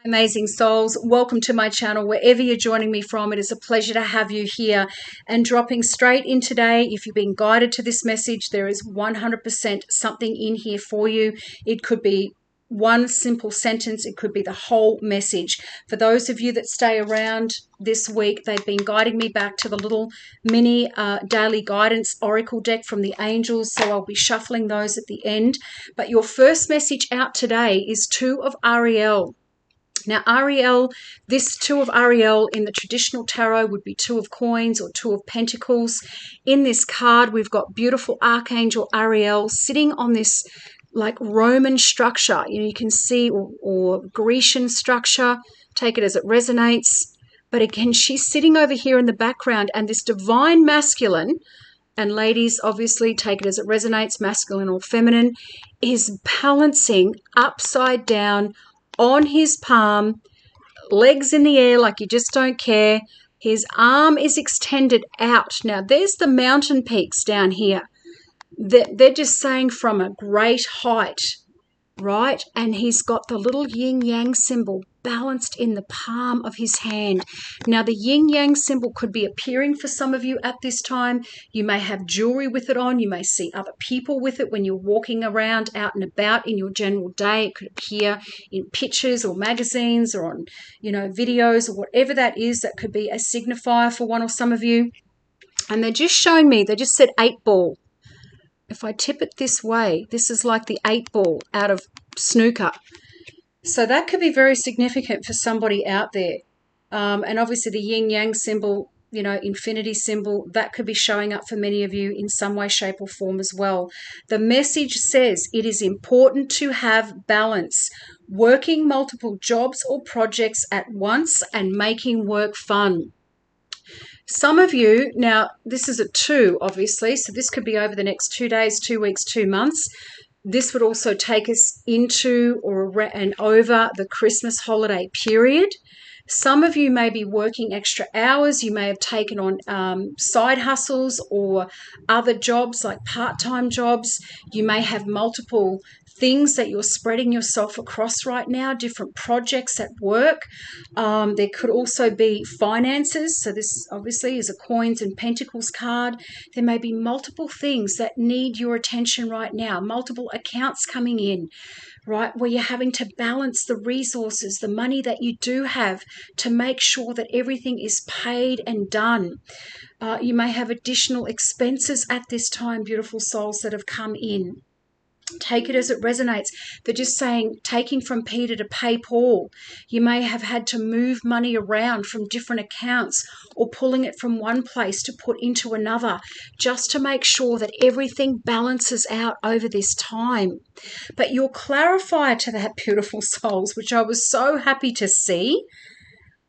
Amazing souls, welcome to my channel. Wherever you're joining me from, it is a pleasure to have you here. And dropping straight in today, if you've been guided to this message, there is 100% something in here for you. It could be one simple sentence, it could be the whole message. For those of you that stay around this week, they've been guiding me back to the little mini daily guidance oracle deck from the angels, so I'll be shuffling those at the end. But your first message out today is Two of Ariel. Now, Ariel, this Two of Ariel in the traditional tarot would be Two of Coins or Two of Pentacles. In this card, we've got beautiful Archangel Ariel sitting on this like Roman structure. You can see, or Grecian structure. Take it as it resonates. But again, she's sitting over here in the background, and this divine masculine, and ladies, obviously, take it as it resonates, masculine or feminine, is balancing upside down on his palm, legs in the air like you just don't care. His arm is extended out. Now, there's the mountain peaks down here. They're just saying from a great height, right? And he's got the little yin-yang symbol balanced in the palm of his hand. Now, the yin-yang symbol could be appearing for some of you at this time. You may have jewelry with it on. You may see other people with it when you're walking around out and about in your general day. It could appear in pictures or magazines or on, videos or whatever that is. That could be a signifier for one or some of you. And they're just showing me, they just said 8 ball. If I tip it this way, this is like the 8 ball out of snooker. So that could be very significant for somebody out there. And obviously the yin-yang symbol, infinity symbol, that could be showing up for many of you in some way, shape or form as well. The message says it is important to have balance, working multiple jobs or projects at once and making work fun. Some of you, now this is a 2, obviously, so this could be over the next 2 days, 2 weeks, 2 months. This would also take us into and over the Christmas holiday period. Some of you may be working extra hours. You may have taken on side hustles or other jobs like part-time jobs. You may have multiple things that you're spreading yourself across right now, different projects at work. There could also be finances. So this obviously is a Coins and Pentacles card. There may be multiple things that need your attention right now, multiple accounts coming in, right, where you're having to balance the resources, the money that you do have to make sure that everything is paid and done. You may have additional expenses at this time, beautiful souls, that have come in. Take it as it resonates. They're just saying taking from Peter to pay Paul. You may have had to move money around from different accounts or pulling it from one place to put into another just to make sure that everything balances out over this time. But your clarifier to that, beautiful souls, which I was so happy to see,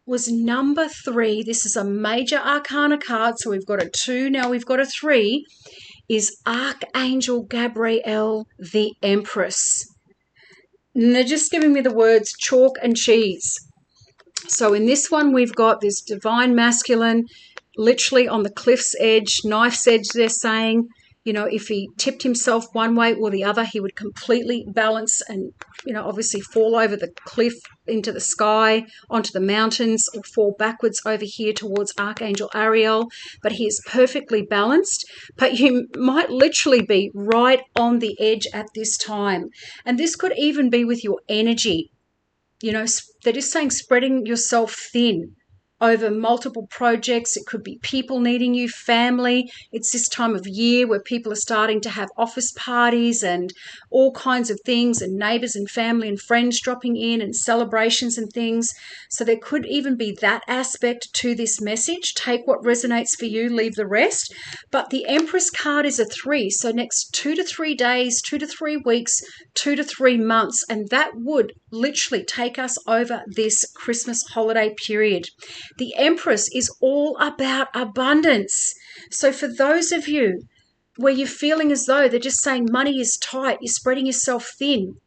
was number 3. This is a major arcana card. So we've got a 2, now we've got a 3. Is Archangel Gabriel, the Empress. And they're just giving me the words chalk and cheese. So in this one, we've got this divine masculine, literally on the cliff's edge, knife's edge, they're saying. If he tipped himself one way or the other, he would completely balance and, obviously fall over the cliff into the sky, onto the mountains, or fall backwards over here towards Archangel Ariel. But he is perfectly balanced. But you might literally be right on the edge at this time. And this could even be with your energy. They're just saying spreading yourself thin over multiple projects. It could be people needing you, family. It's this time of year where people are starting to have office parties and all kinds of things, and neighbors and family and friends dropping in and celebrations and things. So there could even be that aspect to this message. Take what resonates for you, leave the rest. But the Empress card is a 3. So next 2 to 3 days, 2 to 3 weeks, 2 to 3 months. And that would literally take us over this Christmas holiday period. The Empress is all about abundance. So for those of you where you're feeling as though they're just saying money is tight, you're spreading yourself thin,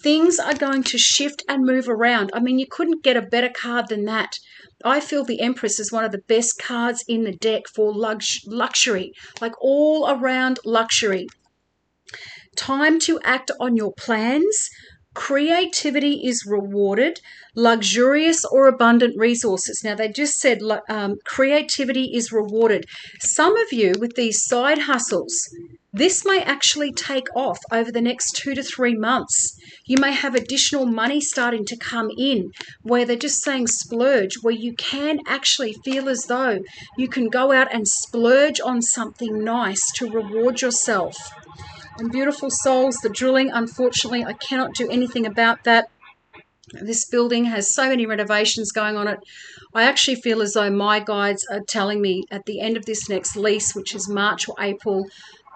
things are going to shift and move around. I mean, you couldn't get a better card than that. I feel the Empress is one of the best cards in the deck for luxury, like all around luxury. Time to act on your plans. Creativity is rewarded, luxurious or abundant resources. Now, they just said creativity is rewarded. Some of you with these side hustles, this may actually take off over the next 2 to 3 months. You may have additional money starting to come in where they're just saying splurge, where you can actually feel as though you can go out and splurge on something nice to reward yourself. And beautiful souls, the drilling, unfortunately, I cannot do anything about that. This building has so many renovations going on it. I actually feel as though my guides are telling me at the end of this next lease, which is March or April,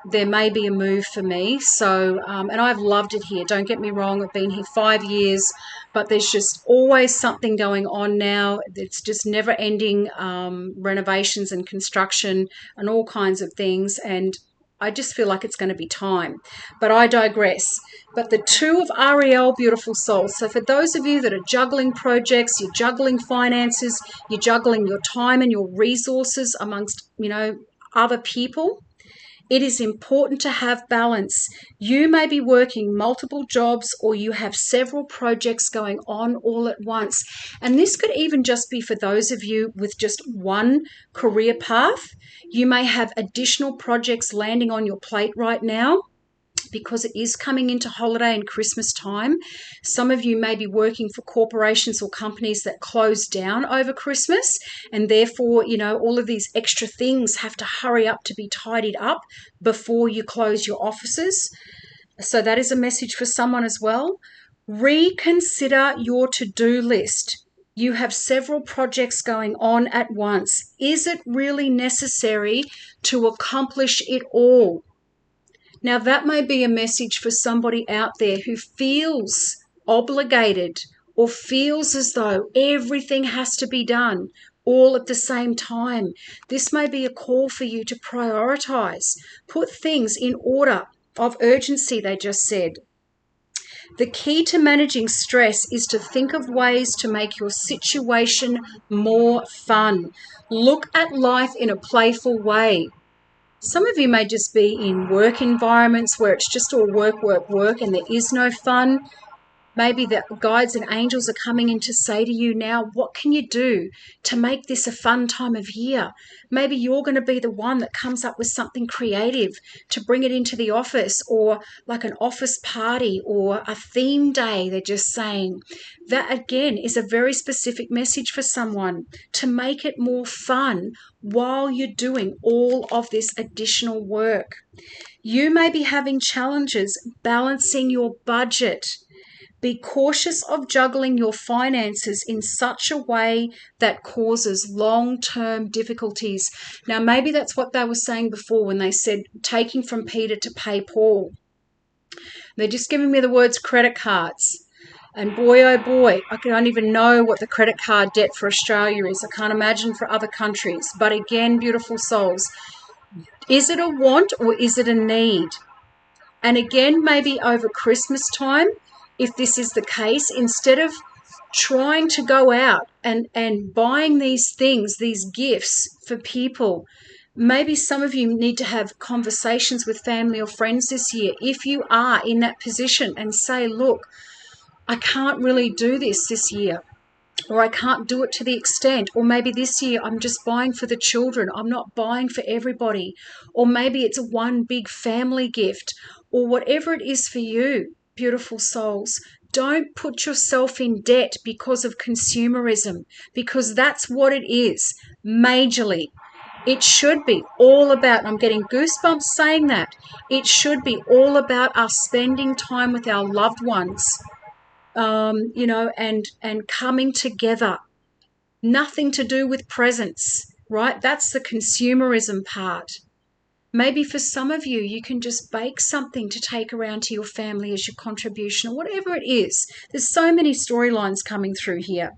there may be a move for me. So, and I've loved it here. Don't get me wrong. I've been here 5 years, but there's just always something going on now. It's just never ending renovations and construction and all kinds of things. And I just feel like it's going to be time, but I digress. But the 2 of Ariel, beautiful souls. So for those of you that are juggling projects, you're juggling finances, you're juggling your time and your resources amongst, other people, it is important to have balance. You may be working multiple jobs or you have several projects going on all at once. And this could even just be for those of you with just one career path. You may have additional projects landing on your plate right now, because it is coming into holiday and Christmas time. Some of you may be working for corporations or companies that close down over Christmas, and therefore, all of these extra things have to hurry up to be tidied up before you close your offices. So that is a message for someone as well. Reconsider your to-do list. You have several projects going on at once. Is it really necessary to accomplish it all? Now, that may be a message for somebody out there who feels obligated or feels as though everything has to be done all at the same time. This may be a call for you to prioritize, put things in order of urgency, they just said. The key to managing stress is to think of ways to make your situation more fun. Look at life in a playful way. Some of you may just be in work environments where it's just all work, work, work, and there is no fun. Maybe the guides and angels are coming in to say to you now, what can you do to make this a fun time of year? Maybe you're going to be the one that comes up with something creative to bring it into the office, or like an office party or a theme day, they're just saying. That, again, is a very specific message for someone to make it more fun while you're doing all of this additional work. You may be having challenges balancing your budget. Be cautious of juggling your finances in such a way that causes long-term difficulties. Now, maybe that's what they were saying before when they said taking from Peter to pay Paul. They're just giving me the words credit cards. And boy, oh boy, I don't even know what the credit card debt for Australia is. I can't imagine for other countries. But again, beautiful souls, is it a want or is it a need? And again, maybe over Christmas time, if this is the case, instead of trying to go out and buying these things, these gifts for people, maybe some of you need to have conversations with family or friends this year, if you are in that position, and say, look, I can't really do this year, or I can't do it to the extent, or maybe this year I'm just buying for the children, I'm not buying for everybody, or maybe it's one big family gift, or whatever it is for you. Beautiful souls, don't put yourself in debt because of consumerism, because that's what it is, majorly. It should be all about, and I'm getting goosebumps saying that, it should be all about us spending time with our loved ones, and coming together. Nothing to do with presents, right? That's the consumerism part. Maybe for some of you, you can just bake something to take around to your family as your contribution, or whatever it is. There's so many storylines coming through here.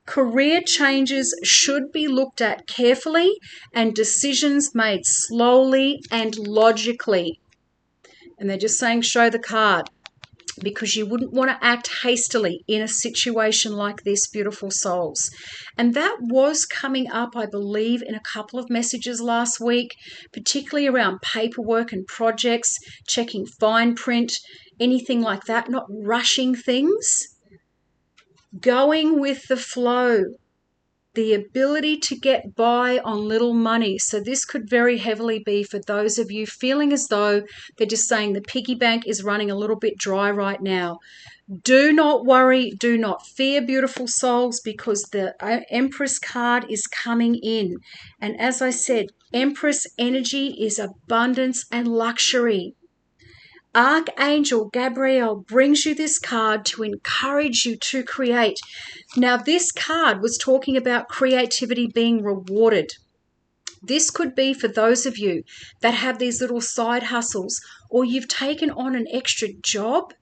Career changes should be looked at carefully and decisions made slowly and logically. And they're just saying, show the card. because you wouldn't want to act hastily in a situation like this, beautiful souls. And that was coming up, I believe, in a couple of messages last week, particularly around paperwork and projects, checking fine print, anything like that, not rushing things, going with the flow. The ability to get by on little money. So this could very heavily be for those of you feeling as though they're just saying the piggy bank is running a little bit dry right now. Do not worry, do not fear, beautiful souls, because the Empress card is coming in. And as I said, Empress energy is abundance and luxury. Archangel Gabriel brings you this card to encourage you to create. Now, this card was talking about creativity being rewarded. This could be for those of you that have these little side hustles, or you've taken on an extra job,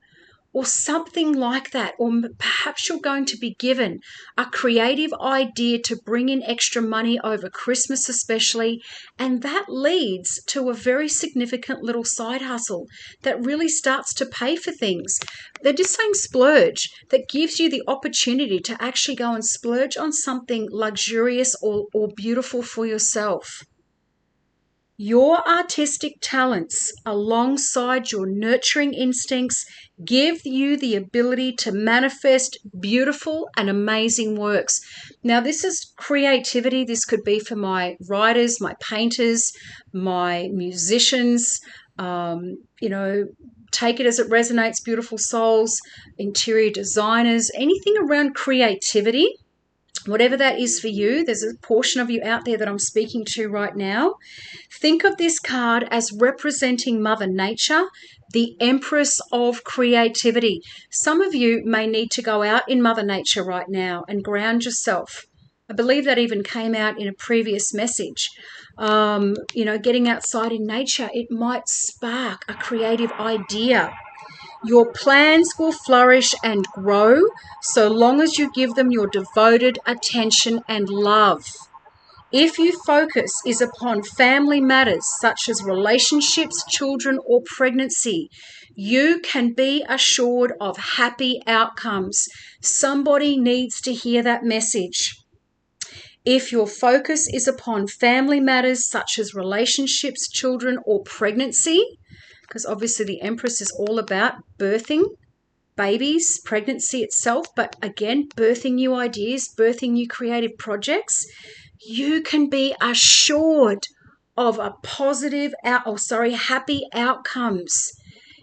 or something like that, or perhaps you're going to be given a creative idea to bring in extra money over Christmas especially, and that leads to a very significant little side hustle that really starts to pay for things. They're just saying splurge, that gives you the opportunity to actually go and splurge on something luxurious or beautiful for yourself. Your artistic talents, alongside your nurturing instincts, give you the ability to manifest beautiful and amazing works. Now, this is creativity. This could be for my writers, my painters, my musicians, take it as it resonates, beautiful souls, interior designers, anything around creativity. Whatever that is for you, there's a portion of you out there that I'm speaking to right now. Think of this card as representing Mother Nature, the Empress of creativity. Some of you may need to go out in Mother Nature right now and ground yourself. I believe that even came out in a previous message. Getting outside in nature, it might spark a creative idea. Your plans will flourish and grow so long as you give them your devoted attention and love. If your focus is upon family matters such as relationships, children, or pregnancy, you can be assured of happy outcomes. Somebody needs to hear that message. If your focus is upon family matters such as relationships, children, or pregnancy, because obviously the Empress is all about birthing babies, pregnancy itself, but again, birthing new ideas, birthing new creative projects, you can be assured of a happy outcomes.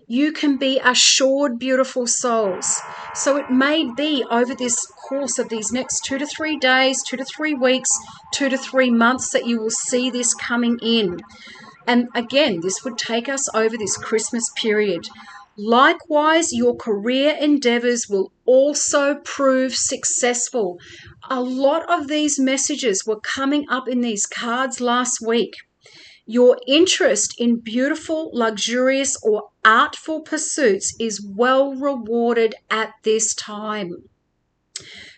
You can be assured, beautiful souls. So it may be over this course of these next 2 to 3 days, 2 to 3 weeks, 2 to 3 months that you will see this coming in. And again, this would take us over this Christmas period. Likewise, your career endeavors will also prove successful. A lot of these messages were coming up in these cards last week. Your interest in beautiful, luxurious, or artful pursuits is well rewarded at this time.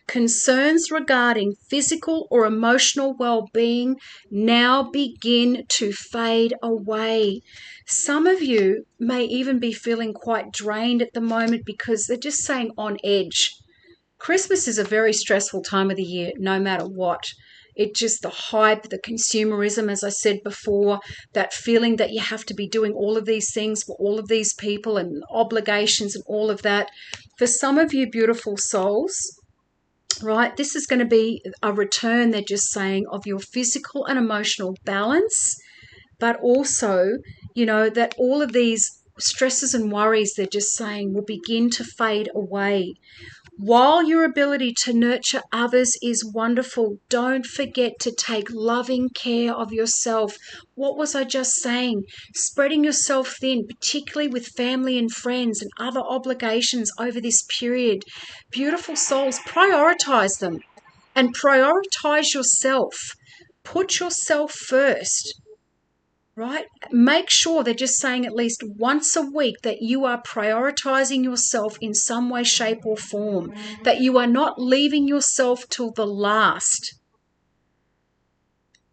Concerns regarding physical or emotional well-being now begin to fade away. Some of you may even be feeling quite drained at the moment because they're just saying on edge. Christmas is a very stressful time of the year, no matter what. It's just the hype, the consumerism, as I said before, that feeling that you have to be doing all of these things for all of these people and obligations and all of that. For some of you beautiful souls, right, this is going to be a return, they're just saying, of your physical and emotional balance, but also, that all of these stresses and worries, they're just saying, will begin to fade away. While your ability to nurture others is wonderful, don't forget to take loving care of yourself. What was I just saying? Spreading yourself thin, particularly with family and friends and other obligations over this period. Beautiful souls, prioritize them and prioritize yourself. Put yourself first. Right? Make sure, they're just saying, at least once a week that you are prioritizing yourself in some way, shape, or form, that you are not leaving yourself till the last.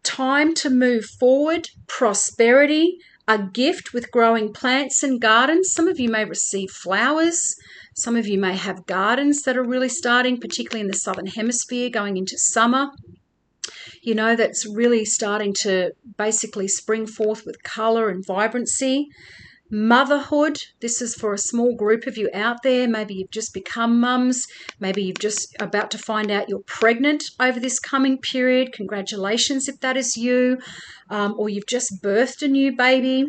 Time to move forward, prosperity, a gift with growing plants and gardens. Some of you may receive flowers. Some of you may have gardens that are really starting, particularly in the Southern Hemisphere, going into summer. You know, that's really starting to basically spring forth with color and vibrancy. Motherhood, this is for a small group of you out there. Maybe you've just become mums. Maybe you've just about to find out you're pregnant over this coming period. Congratulations if that is you. Or you've just birthed a new baby.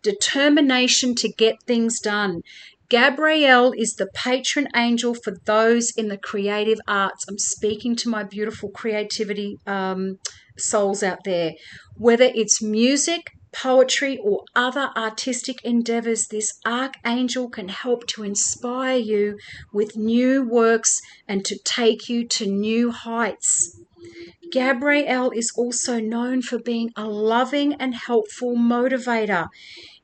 Determination to get things done. Gabrielle is the patron angel for those in the creative arts. I'm speaking to my beautiful creativity souls out there. Whether it's music, poetry, or other artistic endeavors, this archangel can help to inspire you with new works and to take you to new heights. Gabrielle is also known for being a loving and helpful motivator.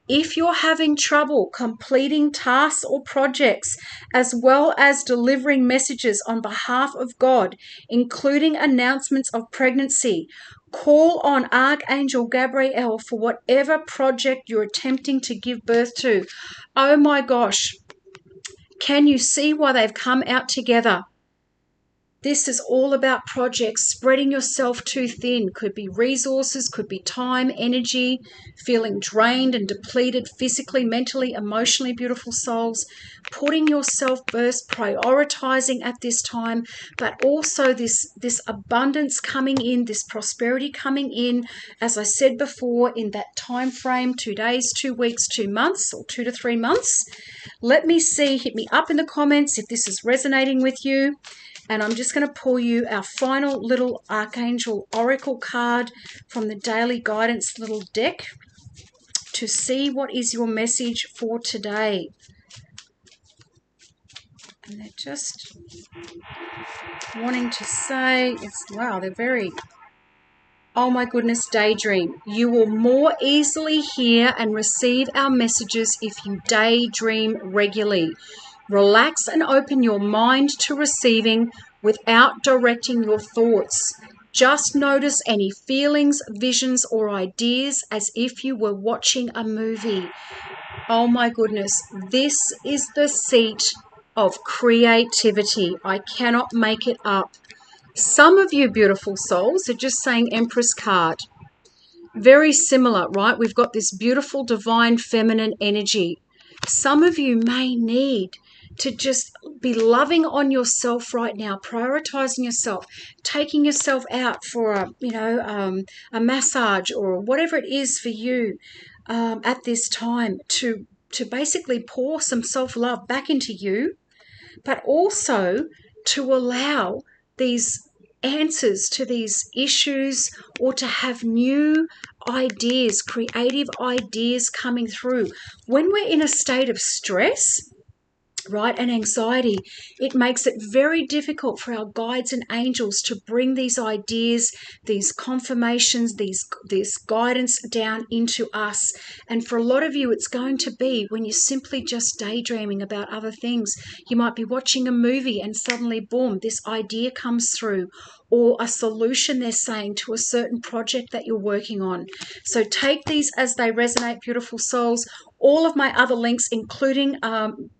If you're having trouble completing tasks or projects, as well as delivering messages on behalf of God, including announcements of pregnancy, call on Archangel Gabriel for whatever project you're attempting to give birth to. Oh my gosh, can you see why they've come out together? This is all about projects, spreading yourself too thin. Could be resources, could be time, energy, feeling drained and depleted physically, mentally, emotionally, beautiful souls. Putting yourself first, prioritizing at this time, but also this abundance coming in, this prosperity coming in, as I said before, in that time frame, 2 days, 2 weeks, 2 months, or 2 to 3 months. Let me see, hit me up in the comments if this is resonating with you. And I'm just going to pull you our final little Archangel Oracle card from the Daily Guidance little deck to see what is your message for today. And they're just wanting to say, wow, they're very, oh my goodness, daydream. You will more easily hear and receive our messages if you daydream regularly. Relax and open your mind to receiving without directing your thoughts. Just notice any feelings, visions, or ideas as if you were watching a movie. Oh my goodness, this is the seat of creativity. I cannot make it up. Some of you beautiful souls are just saying Empress Card. Very similar, right? We've got this beautiful divine feminine energy. Some of you may need to just be loving on yourself right now, prioritizing yourself, taking yourself out for a massage or whatever it is for you at this time to basically pour some self-love back into you, but also to allow these answers to these issues or to have new ideas, creative ideas coming through. When we're in a state of stress, right, and anxiety, it makes it very difficult for our guides and angels to bring these ideas, these confirmations, this guidance down into us. And for a lot of you, it's going to be when you're simply just daydreaming about other things. You might be watching a movie and suddenly, boom, this idea comes through, or a solution they're saying to a certain project that you're working on. So take these as they resonate, beautiful souls. All of my other links, including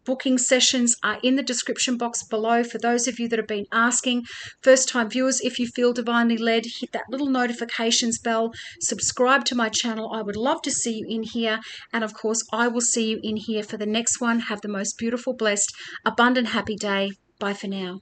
booking sessions, are in the description box below for those of you that have been asking. First-time viewers, if you feel divinely led, hit that little notifications bell, subscribe to my channel. I would love to see you in here. And of course, I will see you in here for the next one. Have the most beautiful, blessed, abundant, happy day. Bye for now.